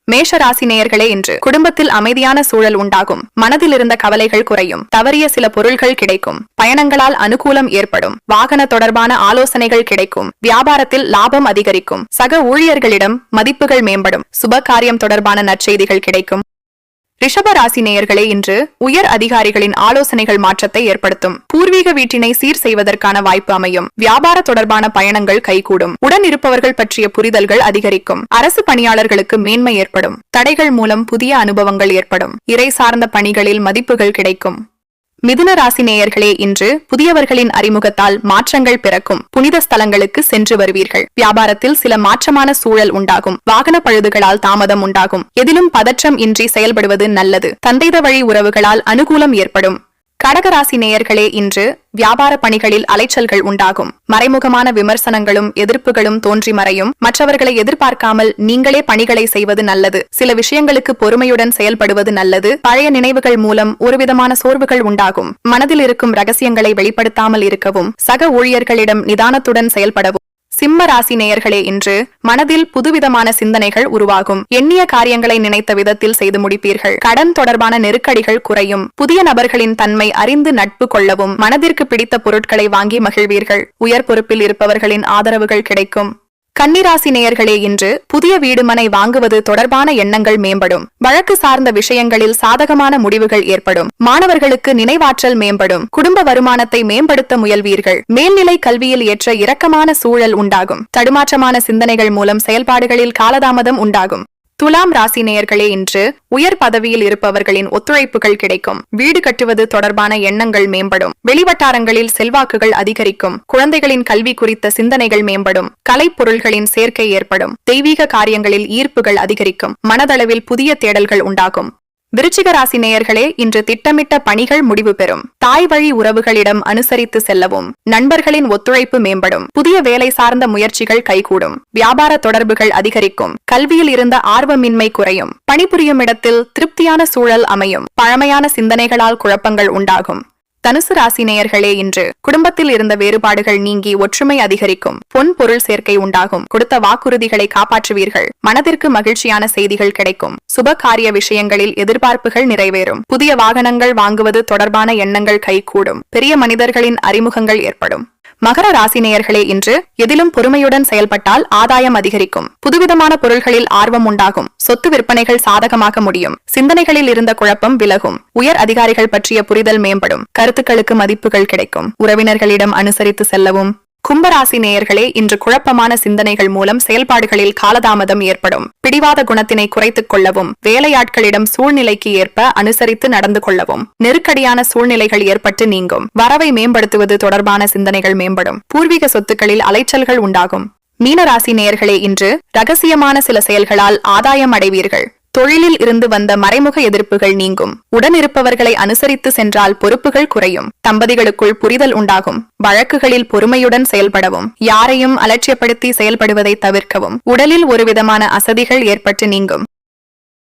மேஷ ராசி நேயர்களே, இன்று குடும்பத்தில் அமைதியான சூழல் உண்டாகும். மனதில் இருந்த கவலைகள் குறையும். தவறிய சில பொருள்கள் கிடைக்கும். பயணங்களால் அனுகூலம் ஏற்படும். வாகன தொடர்பான ஆலோசனைகள் கிடைக்கும். வியாபாரத்தில் லாபம் அதிகரிக்கும். சக ஊழியர்களிடம் மதிப்புகள் மேம்படும். சுப காரியம் தொடர்பான நற்செய்திகள் கிடைக்கும். ரிஷப ராசி நேயர்களே, இன்று உயர் அதிகாரிகளின் ஆலோசனைகள் மாற்றத்தை ஏற்படுத்தும். பூர்வீக வீட்டினை சீர் செய்வதற்கான வாய்ப்பு அமையும். வியாபார தொடர்பான பயணங்கள் கைகூடும். உடன் இருப்பவர்கள் பற்றிய புரிதல்கள் அதிகரிக்கும். அரசு பணியாளர்களுக்கு மேன்மை ஏற்படும். தடைகள் மூலம் புதிய அனுபவங்கள் ஏற்படும். இறை சார்ந்த பணிகளில் மதிப்புகள் கிடைக்கும். மிதுன ராசி நேயர்களே, இன்று புதியவர்களின் அறிமுகத்தால் மாற்றங்கள் பிறக்கும். புனித ஸ்தலங்களுக்கு சென்று வருவீர்கள். வியாபாரத்தில் சில மாற்றமான சூழல் உண்டாகும். வாகன பழுதுகளால் தாமதம் உண்டாகும். எதிலும் பதற்றம் இன்றி செயல்படுவது நல்லது. தந்தைத வழி உறவுகளால் அனுகூலம் ஏற்படும். கடகராசி நேயர்களே, இன்று வியாபார பணிகளில் அலைச்சல்கள் உண்டாகும். மறைமுகமான விமர்சனங்களும் எதிர்ப்புகளும் தோன்றி மறையும். மற்றவர்களை எதிர்பார்க்காமல் நீங்களே பணிகளை செய்வது நல்லது. சில விஷயங்களுக்கு பொறுமையுடன் செயல்படுவது நல்லது. பழைய நினைவுகள் மூலம் ஒருவிதமான சோர்வுகள் உண்டாகும். மனதில் இருக்கும் ரகசியங்களை வெளிப்படுத்தாமல் இருக்கவும். சக ஊழியர்களிடம் நிதானத்துடன் செயல்படவும். சிம்ம ராசி நேயர்களே, இன்று மனதில் புதுவிதமான சிந்தனைகள் உருவாகும். எண்ணிய காரியங்களை நினைத்த விதத்தில் செய்து முடிப்பீர்கள். கடன் தொடர்பான நெருக்கடிகள் குறையும். புதிய நபர்களின் தன்மை அறிந்து நட்பு கொள்ளவும். மனதிற்கு பிடித்த பொருட்களை வாங்கி மகிழ்வீர்கள். உயர் பொறுப்பில் இருப்பவர்களின் ஆதரவுகள் கிடைக்கும். கன்னிராசி நேயர்களே, இன்று புதிய வீடுமனை வாங்குவது தொடர்பான எண்ணங்கள் மேம்படும். வழக்கு சார்ந்த விஷயங்களில் சாதகமான முடிவுகள் ஏற்படும். மாணவர்களுக்கு நினைவாற்றல் மேம்படும். குடும்ப வருமானத்தை மேம்படுத்த முயல்வீர்கள். மேல்நிலை கல்வியில் ஏற்ற இரக்கமான சூழல் உண்டாகும். தடுமாற்றமான சிந்தனைகள் மூலம் செயல்பாடுகளில் காலதாமதம் உண்டாகும். துலாம் ராசி நேயர்களே, இன்று உயர் பதவியில் இருப்பவர்களின் ஒத்துழைப்புகள் கிடைக்கும். வீடு கட்டுவது தொடர்பான எண்ணங்கள் மேம்படும். வெளிவட்டாரங்களில் செல்வாக்குகள் அதிகரிக்கும். குழந்தைகளின் கல்வி குறித்த சிந்தனைகள் மேம்படும். கலைப்பொருள்களின் சேர்க்கை ஏற்படும். தெய்வீக காரியங்களில் ஈர்ப்புகள் அதிகரிக்கும். மனதளவில் புதிய தேடல்கள் உண்டாகும். விருச்சிக ராசி நேயர்களே, இன்று திட்டமிட்ட பணிகள் முடிவு பெறும். தாய் வழி உறவுகளிடம் அனுசரித்து செல்லவும். நண்பர்களின் ஒத்துழைப்பு மேம்படும். புதிய வேலை சார்ந்த முயற்சிகள் கைகூடும். வியாபார தொடர்புகள் அதிகரிக்கும். கல்வியில் இருந்த ஆர்வமின்மை குறையும். பணிபுரியும் இடத்தில் திருப்தியான சூழல் அமையும். பழமையான சிந்தனைகளால் குழப்பங்கள் உண்டாகும். தனுசு ராசி நேயர்களே, இன்று குடும்பத்தில் இருந்த வேறுபாடுகள் நீங்கி ஒற்றுமை அதிகரிக்கும். பொன் பொருள் சேர்க்கை உண்டாகும். கொடுத்த வாக்குறுதிகளை காப்பாற்றுவீர்கள். மனதிற்கு மகிழ்ச்சியான செய்திகள் கிடைக்கும். சுப காரிய விஷயங்களில் எதிர்பார்ப்புகள் நிறைவேறும். புதிய வாகனங்கள் வாங்குவது தொடர்பான எண்ணங்கள் கைகூடும். பெரிய மனிதர்களின் அறிமுகங்கள் ஏற்படும். மகர ராசி நேயர்களே, இன்று எதிலும் பொறுமையுடன் செயல்பட்டால் ஆதாயம் அதிகரிக்கும். புதுவிதமான பொருள்களில் ஆர்வம் உண்டாகும். சொத்து விற்பனைகள் சாதகமாக முடியும். சிந்தனைகளில் இருந்த குழப்பம் விலகும். உயர் அதிகாரிகள் பற்றிய புரிதல் மேம்படும். கருத்துக்களுக்கு மதிப்புகள் கிடைக்கும். உறவினர்களிடம் அனுசரித்து செல்லவும். கும்பராசி நேயர்களே, இன்று குழப்பமான சிந்தனைகள் மூலம் செயல்பாடுகளில் காலதாமதம் ஏற்படும். பிடிவாத குணத்தினை குறைத்துக் கொள்ளவும். வேலையாட்களிடம் சூழ்நிலைக்கு ஏற்ப அனுசரித்து நடந்து கொள்ளவும். நெருக்கடியான சூழ்நிலைகள் ஏற்பட்டு நீங்கும். வரவை மேம்படுத்துவது தொடர்பான சிந்தனைகள் மேம்படும். பூர்வீக சொத்துக்களில் அலைச்சல்கள் உண்டாகும். மீனராசி நேயர்களே, இன்று ரகசியமான சில செயல்களால் ஆதாயம் அடைவீர்கள். தொழிலில் இருந்து வந்த மறைமுக எதிர்ப்புகள் நீங்கும். உடனிருப்பவர்களை அனுசரித்து சென்றால் பொறுப்புகள் குறையும். தம்பதிகளுக்குள் புரிதல் உண்டாகும். வழக்குகளில் பொறுமையுடன் செயல்படவும். யாரையும் அலட்சியப்படுத்தி செயல்படுவதை தவிர்க்கவும். உடலில் ஒருவிதமான அசதிகள் ஏற்பட்டு நீங்கும்.